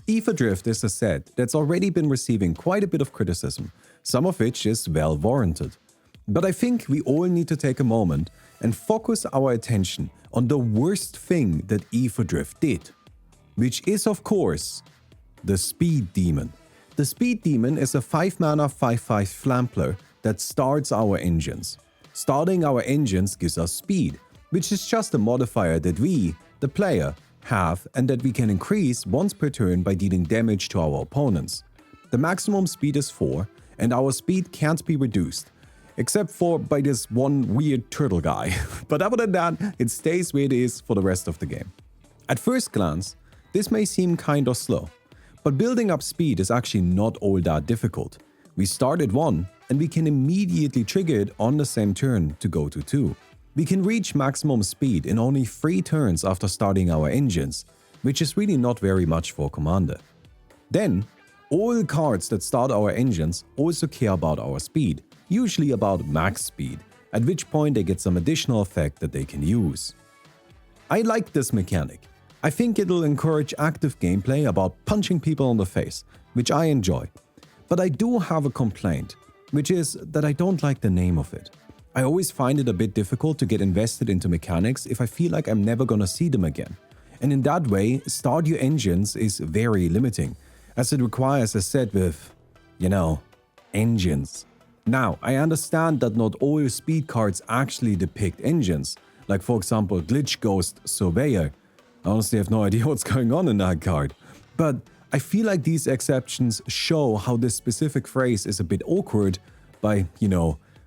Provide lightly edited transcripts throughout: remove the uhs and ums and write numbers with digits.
Aetherdrift is a set that's already been receiving quite a bit of criticism, some of which is well warranted. But I think we all need to take a moment and focus our attention on the worst thing that Aetherdrift did, which is of course the Speed Demon. The Speed Demon is a 5-mana 5/5 Flampler that starts our engines. Starting our engines gives us speed, which is just a modifier that we, the player, have and that we can increase once per turn by dealing damage to our opponents. The maximum speed is 4, and our speed can't be reduced, except for by this one weird turtle guy. But other than that, it stays where it is for the rest of the game. At first glance, this may seem kinda slow, but building up speed is actually not all that difficult. We start at 1, and we can immediately trigger it on the same turn to go to 2. We can reach maximum speed in only 3 turns after starting our engines, which is really not very much for a commander. Then, all cards that start our engines also care about our speed, usually about max speed, at which point they get some additional effect that they can use. I like this mechanic. I think it'll encourage active gameplay about punching people on the face, which I enjoy. But I do have a complaint, which is that I don't like the name of it. I always find it a bit difficult to get invested into mechanics if I feel like I'm never gonna see them again. And in that way, Start Your Engines is very limiting, as it requires a set with, engines. Now, I understand that not all speed cards actually depict engines, like for example Glitch Ghost Surveyor. I honestly have no idea what's going on in that card. But I feel like these exceptions show how this specific phrase is a bit awkward by,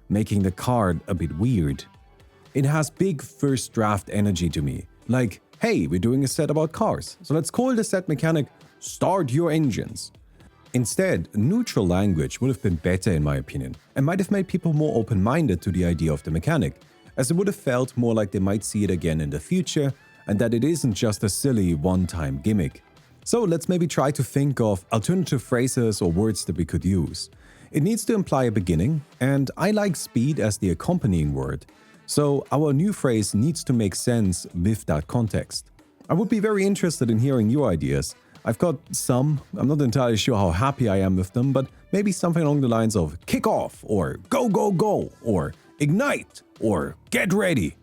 making the card a bit weird. It has big first draft energy to me, like, hey, we're doing a set about cars, so let's call the set mechanic Start Your Engines. Instead, neutral language would have been better in my opinion, and might have made people more open-minded to the idea of the mechanic, as it would have felt more like they might see it again in the future, and that it isn't just a silly one-time gimmick. So let's maybe try to think of alternative phrases or words that we could use. It needs to imply a beginning, and I like speed as the accompanying word, so our new phrase needs to make sense with that context. I would be very interested in hearing your ideas. I've got some, I'm not entirely sure how happy I am with them, but maybe something along the lines of kick off, or go go go, or ignite, or get ready.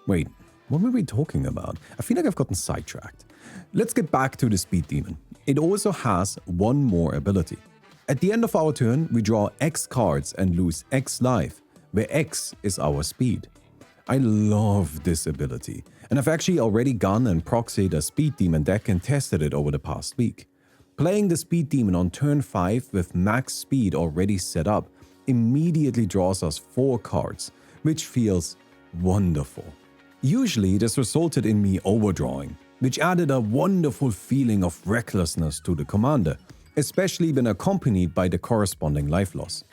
Wait, what were we talking about? I feel like I've gotten sidetracked. Let's get back to the Speed Demon. It also has one more ability. At the end of our turn, we draw X cards and lose X life, where X is our speed. I love this ability, and I've actually already gone and proxied a Speed Demon deck and tested it over the past week. Playing the Speed Demon on turn 5 with max speed already set up immediately draws us 4 cards, which feels wonderful. Usually this resulted in me overdrawing, which added a wonderful feeling of recklessness to the commander, especially when accompanied by the corresponding life loss.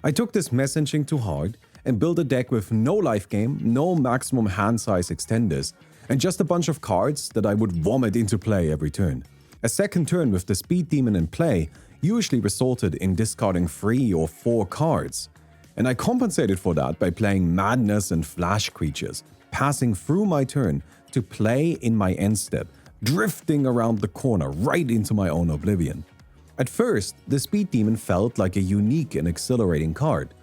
I took this messaging to heart and built a deck with no life gain, no maximum hand size extenders, and just a bunch of cards that I would vomit into play every turn. A second turn with the Speed Demon in play usually resulted in discarding 3 or 4 cards, and I compensated for that by playing Madness and Flash creatures, passing through my turn to play in my end step, drifting around the corner right into my own oblivion. At first, the Speed Demon felt like a unique and exhilarating card,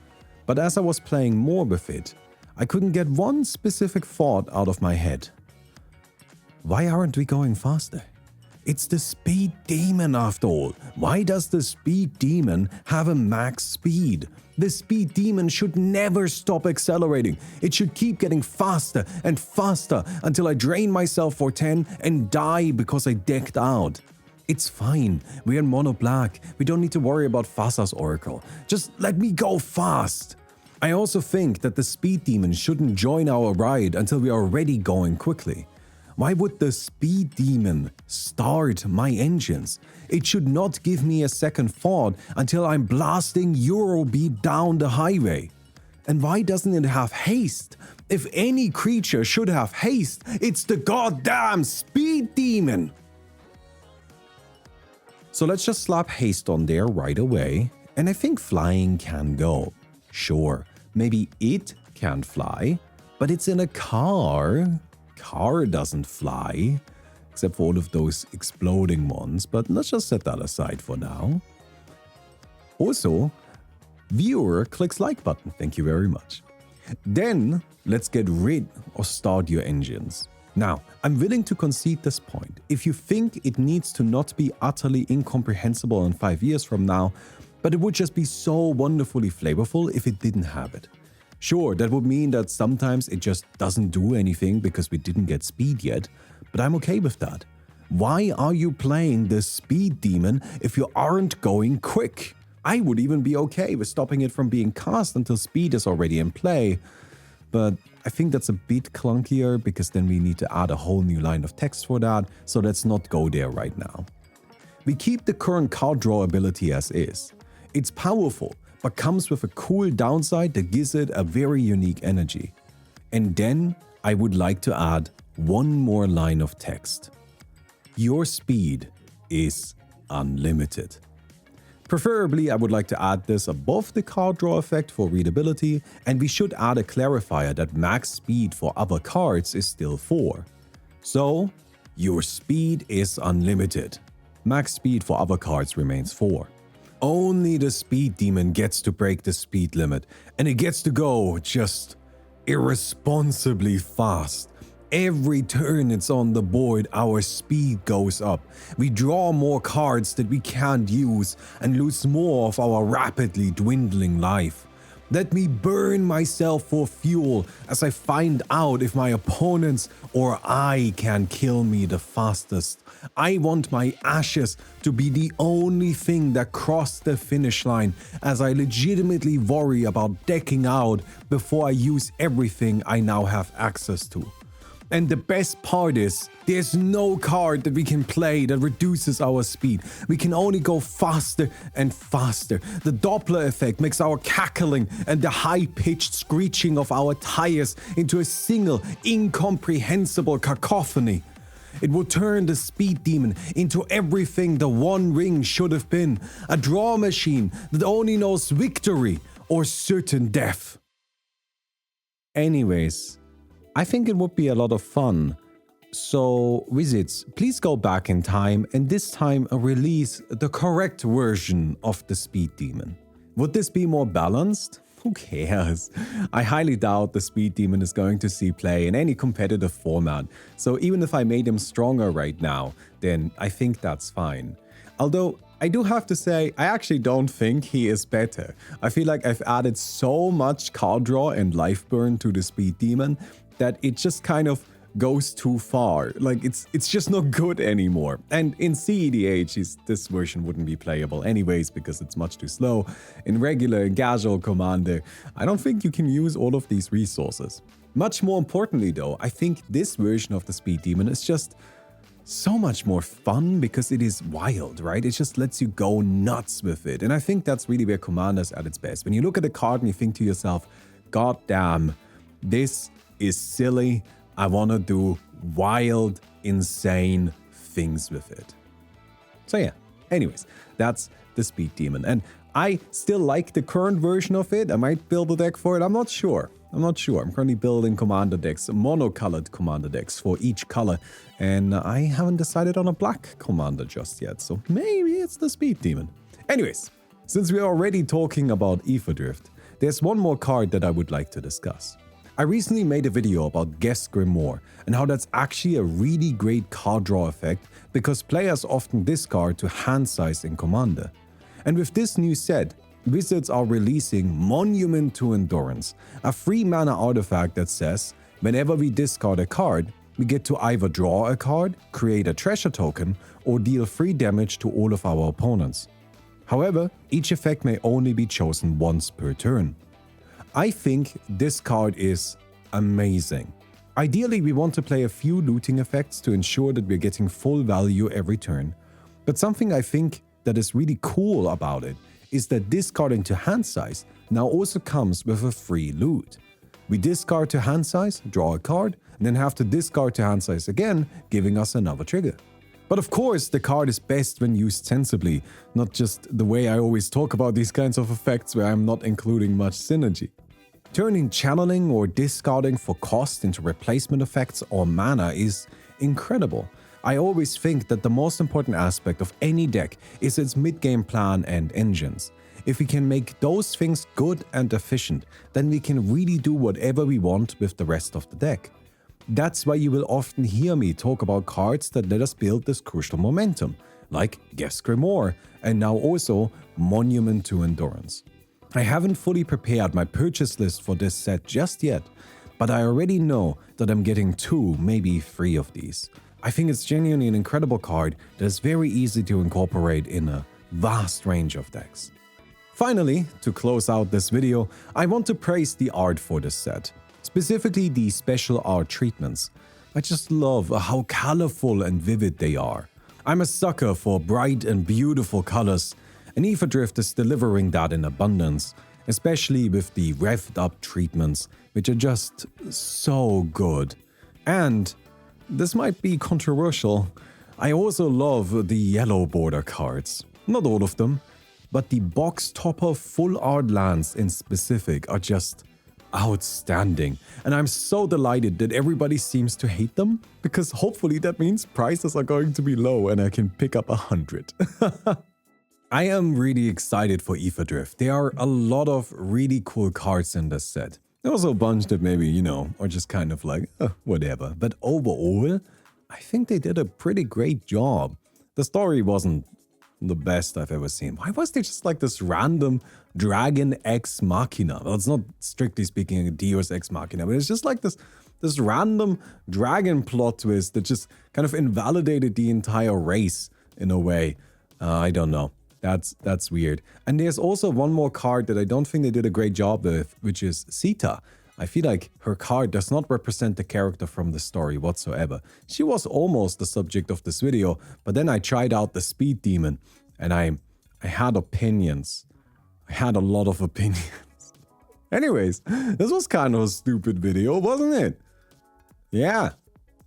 but as I was playing more with it, I couldn't get one specific thought out of my head. Why aren't we going faster? It's the Speed Demon after all. Why does the Speed Demon have a max speed? The Speed Demon should never stop accelerating. It should keep getting faster and faster until I drain myself for 10 and die because I decked out. It's fine, we're in mono black, we don't need to worry about Fasa's Oracle. Just let me go fast. I also think that the Speed Demon shouldn't join our ride until we are already going quickly. Why would the Speed Demon start my engines? It should not give me a second thought until I'm blasting Eurobeat down the highway. And why doesn't it have haste? If any creature should have haste, it's the goddamn Speed Demon! So let's just slap haste on there right away, and I think flying can go. Sure, maybe it can't fly, but it's in a car. Car doesn't fly. except for all of those exploding ones, but let's just set that aside for now. Also, viewer clicks like button, thank you very much. Then, let's get rid or start your engines. Now, I'm willing to concede this point. If you think it needs to not be utterly incomprehensible in 5 years from now, but it would just be so wonderfully flavorful if it didn't have it. Sure, that would mean that sometimes it just doesn't do anything because we didn't get speed yet, but I'm okay with that. Why are you playing this speed demon if you aren't going quick? I would even be okay with stopping it from being cast until speed is already in play, but I think that's a bit clunkier because then we need to add a whole new line of text for that, so let's not go there right now. We keep the current card draw ability as is. It's powerful, but comes with a cool downside that gives it a very unique energy. And then I would like to add one more line of text. Your speed is unlimited. Preferably, I would like to add this above the card draw effect for readability, and we should add a clarifier that max speed for other cards is still 4. So, your speed is unlimited. Max speed for other cards remains 4. Only the speed demon gets to break the speed limit, and it gets to go just irresponsibly fast. Every turn it's on the board, our speed goes up. We draw more cards that we can't use and lose more of our rapidly dwindling life. Let me burn myself for fuel as I find out if my opponents or I can kill me the fastest. I want my ashes to be the only thing that crossed the finish line, as I legitimately worry about decking out before I use everything I now have access to. And the best part is, there's no card that we can play that reduces our speed. We can only go faster and faster. The Doppler effect makes our cackling and the high-pitched screeching of our tires into a single, incomprehensible cacophony. It will turn the speed demon into everything the One Ring should have been. A draw machine that only knows victory or certain death. Anyways, I think it would be a lot of fun. So, wizards, please go back in time and this time release the correct version of the speed demon. Would this be more balanced? Who cares? I highly doubt the speed demon is going to see play in any competitive format. So even if I made him stronger right now, then I think that's fine. Although, I do have to say, I actually don't think he is better. I feel like I've added so much card draw and life burn to the speed demon that it just kind of goes too far. Like, it's just not good anymore. And in CEDH, this version wouldn't be playable anyways because it's much too slow. In regular and casual Commander, I don't think you can use all of these resources. Much more importantly though, I think this version of the speed demon is just so much more fun because it is wild, right? It just lets you go nuts with it. And I think that's really where Commander's at its best. When you look at a card and you think to yourself, God damn, this is silly. I want to do wild, insane things with it. So yeah, anyways, that's the speed demon. And I still like the current version of it. I might build a deck for it. I'm not sure. I'm currently building commander decks, monocolored commander decks for each color. And I haven't decided on a black commander just yet. So maybe it's the speed demon. Anyways, since we're already talking about Aetherdrift, there's one more card that I would like to discuss. I recently made a video about Guest Grimoire and how that's actually a really great card draw effect because players often discard to hand size in Commander. And with this new set, Wizards are releasing Monument to Endurance, a free mana artifact that says, whenever we discard a card, we get to either draw a card, create a treasure token, or deal free damage to all of our opponents. However, each effect may only be chosen once per turn. I think this card is amazing. Ideally, we want to play a few looting effects to ensure that we're getting full value every turn. But something I think that is really cool about it is that discarding to hand size now also comes with a free loot. We discard to hand size, draw a card, and then have to discard to hand size again, giving us another trigger. But of course, the card is best when used sensibly, not just the way I always talk about these kinds of effects where I'm not including much synergy. Turning channeling or discarding for cost into replacement effects or mana is incredible. I always think that the most important aspect of any deck is its mid-game plan and engines. If we can make those things good and efficient, then we can really do whatever we want with the rest of the deck. That's why you will often hear me talk about cards that let us build this crucial momentum, like Guess Grimoire, and now also Monument to Endurance. I haven't fully prepared my purchase list for this set just yet, but I already know that I'm getting 2, maybe 3 of these. I think it's genuinely an incredible card that is very easy to incorporate in a vast range of decks. Finally, to close out this video, I want to praise the art for this set, specifically the special art treatments. I just love how colorful and vivid they are. I'm a sucker for bright and beautiful colors, and Aetherdrift is delivering that in abundance, especially with the revved up treatments, which are just so good. And this might be controversial, I also love the yellow border cards. Not all of them, but the box topper full art lands in specific are just outstanding. And I'm so delighted that everybody seems to hate them, because hopefully that means prices are going to be low and I can pick up 100. I am really excited for Aetherdrift. There are a lot of really cool cards in this set. There was a bunch that maybe, are just kind of like, whatever. But overall, I think they did a pretty great job. The story wasn't the best I've ever seen. Why was there just like this random dragon ex machina? Well, it's not strictly speaking a Deus ex machina, but it's just like this random dragon plot twist that just kind of invalidated the entire race in a way. I don't know. That's weird. And there's also one more card that I don't think they did a great job with, which is Sita. I feel like her card does not represent the character from the story whatsoever. She was almost the subject of this video, but then I tried out the Speed Demon, and I had opinions. I had a lot of opinions. Anyways, this was kind of a stupid video, wasn't it? Yeah,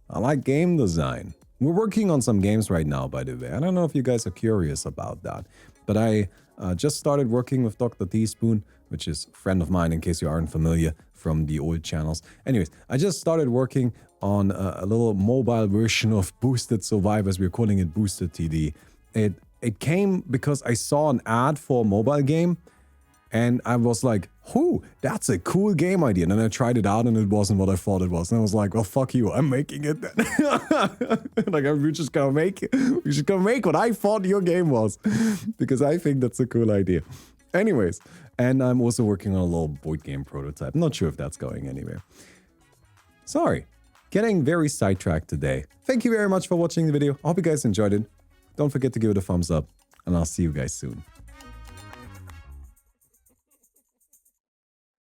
I like game design. We're working on some games right now, by the way. I don't know if you guys are curious about that, but I just started working with Dr. Teaspoon, which is a friend of mine in case you aren't familiar from the old channels. Anyways, I just started working on a little mobile version of Boosted Survivors. We're calling it Boosted TD. It came because I saw an ad for a mobile game, and I was like, that's a cool game idea. And then I tried it out and it wasn't what I thought it was. And I was like, well, fuck you, I'm making it then. Like, we're just gonna make it. We're just gonna make what I thought your game was. Because I think that's a cool idea. Anyways, and I'm also working on a little board game prototype. I'm not sure if that's going anywhere. Sorry, getting very sidetracked today. Thank you very much for watching the video. I hope you guys enjoyed it. Don't forget to give it a thumbs up, and I'll see you guys soon.